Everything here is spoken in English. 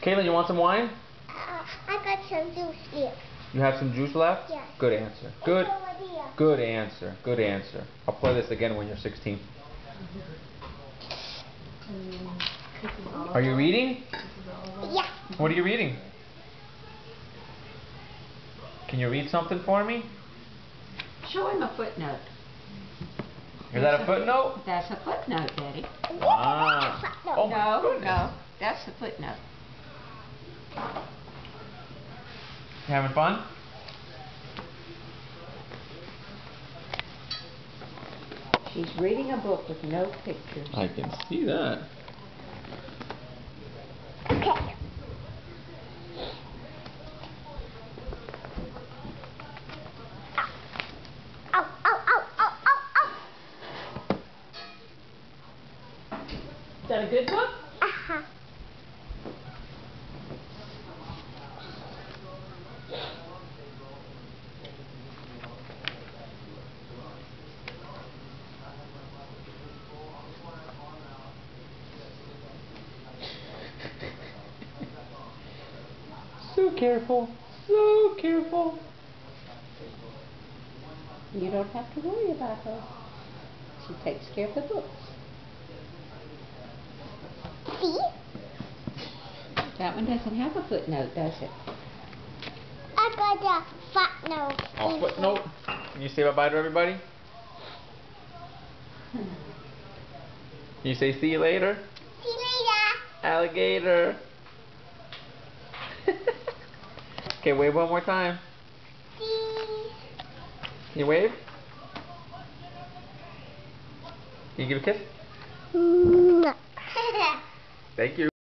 Caitlin, you want some wine? I got some juice here. You have some juice left? Yes. Good answer. Good. Good answer. Good answer. I'll play this again when you're 16. Are you reading? Yeah. What are you reading? Can you read something for me? Show him a footnote. Is that a footnote? That's a footnote, Daddy. Ah. Oh my No, goodness. no, that's the footnote. You having fun? She's reading a book with no pictures. I can see that. Okay. Ow, ow, ow, ow, ow, ow. Is that a good book? Uh-huh. So careful. So careful. You don't have to worry about her. She takes care of the books. See? That one doesn't have a footnote, does it? I got a footnote. Oh, footnote. Can you say bye-bye to everybody? Can you say see you later? See you later. Alligator. Okay, wave one more time. See. Can you wave? Can you give a kiss? Mm. Thank you.